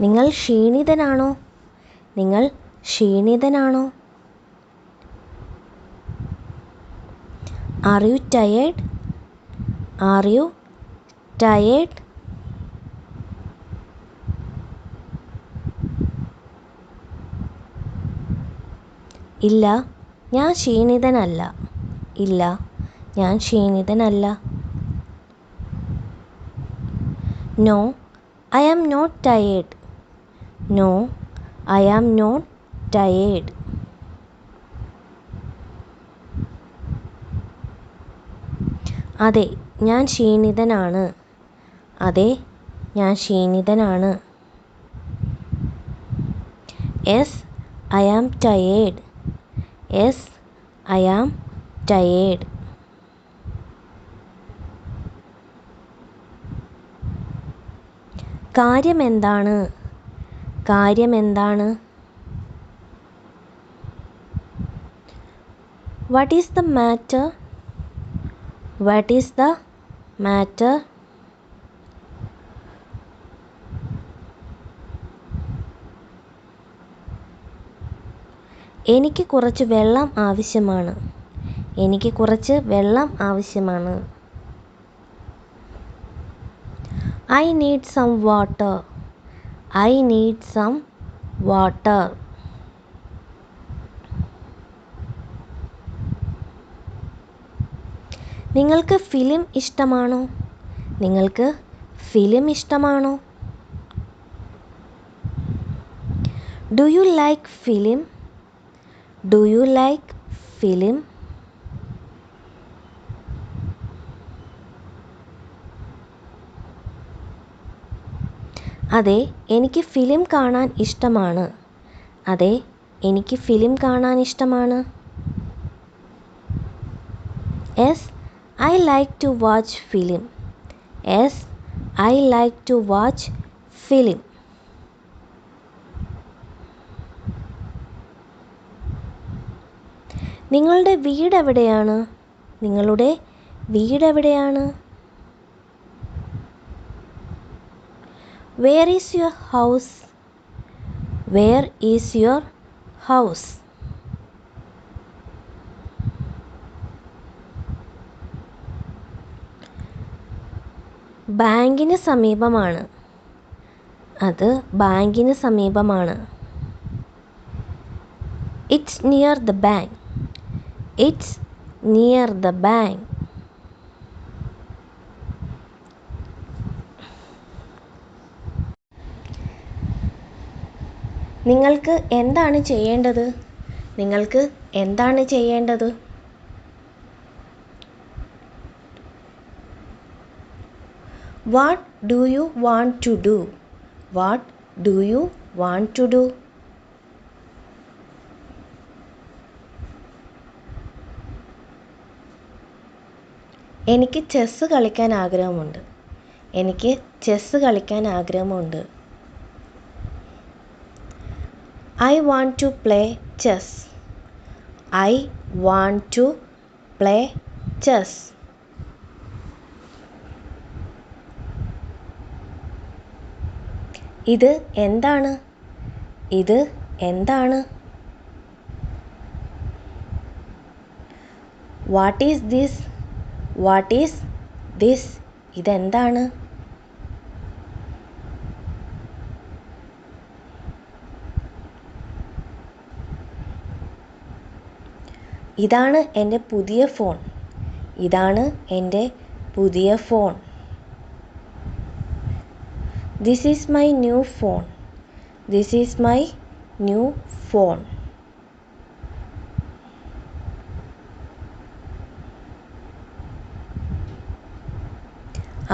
നിങ്ങൾ ക്ഷീണിതനാണോ? നിങ്ങൾ ക്ഷീണിതനാണോ? Are you tired? Are you tired? ഇല്ല, ഞാൻ ക്ഷീണിതനല്ല. ഇല്ല, ഞാൻ ക്ഷീണിതനല്ല. No, I am not tired. No, I am not tired. അതെ, ഞാൻ ക്ഷീണിതനാണ്. അതെ, ഞാൻ ക്ഷീണിതനാണ്. Yes, I am tired. Yes, I am tired. കാര്യമെന്താണ്? കാര്യമെന്താണ്? What is the matter? What is the matter? എനിക്ക് കുറച്ച് വെള്ളം ആവശ്യമാണ്. എനിക്ക് കുറച്ച് വെള്ളം ആവശ്യമാണ്. I need some water. I need some water. നിങ്ങൾക്ക് ഫിലിം ഇഷ്ടമാണോ? നിങ്ങൾക്ക് ഫിലിം ഇഷ്ടമാണോ? Do you like film? Do you like film? അതെ, എനിക്ക് ഫിലിം കാണാൻ ഇഷ്ടമാണ്. അതെ, എനിക്ക് ഫിലിം കാണാൻ ഇഷ്ടമാണ്. Yes, I like to watch film. Yes, I like to watch film. നിങ്ങളുടെ വീട് എവിടെയാണ്? നിങ്ങളുടെ വീട് എവിടെയാണ്? Where is your house? Where is your house? ബാങ്കിന് സമീപമാണ്. അത് ബാങ്കിന് സമീപമാണ്. It's near the bank. It's near the bank. നിങ്ങൾക്ക് എന്താണ് ചെയ്യേണ്ടത്? നിങ്ങൾക്ക് എന്താണ് ചെയ്യേണ്ടത്? What do you want to do? What do you want to do? എനിക്ക് ചെസ്സ് കളിക്കാൻ ആഗ്രഹമുണ്ട്. എനിക്ക് ചെസ്സ് കളിക്കാൻ ആഗ്രഹമുണ്ട്. I want to play chess. I want to play chess. ഇത് എന്താണ്? ഇത് എന്താണ്? What is this? What is this? ഇതെന്താണ്? ഇതാണ് എൻ്റെ പുതിയ ഫോൺ. ഇതാണ് എൻ്റെ പുതിയ phone. This is my new phone. This is my new phone.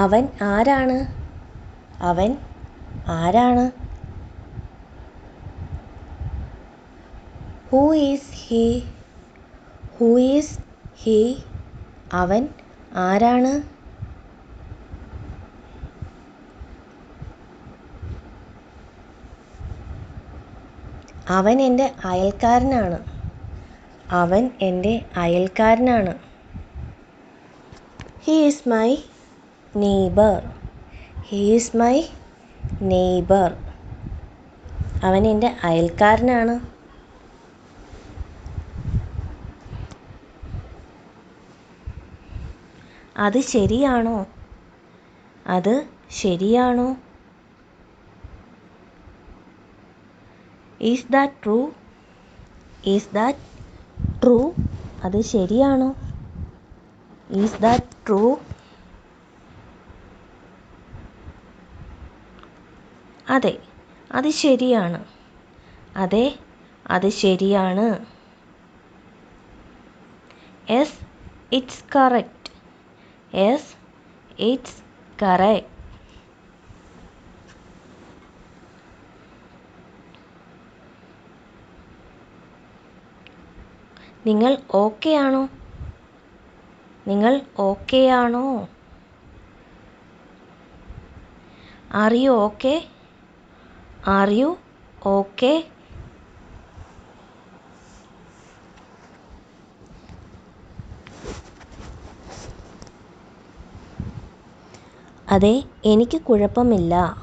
അവൻ ആരാണ്? അവൻ ആരാണ്? Who is he? Who is he? അവൻ ആരാണ്? അവൻ എൻ്റെ അയൽക്കാരനാണ്. അവൻ എൻ്റെ അയൽക്കാരനാണ്. He is my neighbor. He is my neighbor. അവൻ എൻ്റെ അയൽക്കാരനാണ്. അത് ശരിയാണോ? അത് ശരിയാണോ? Is that true? Is that true? അത് ശരിയാണോ? Is that true? അതെ, അത് ശരിയാണ്. അതെ, അത് ശരിയാണ്. Yes, it's correct. Yes, it's correct. നിങ്ങൾ ഓക്കെ ആണോ? നിങ്ങൾ ഓക്കെ ആണോ? Are you okay? Are you okay? അതെ, എനിക്ക് കുഴപ്പമില്ല.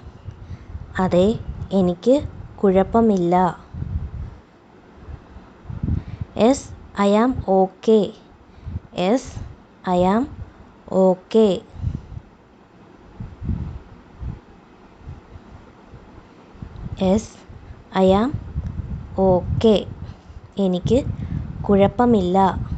അതെ, എനിക്ക് കുഴപ്പമില്ല. Yes, I am okay. Yes, I am okay. Yes, I am okay. എനിക്ക് കുഴപ്പമില്ല.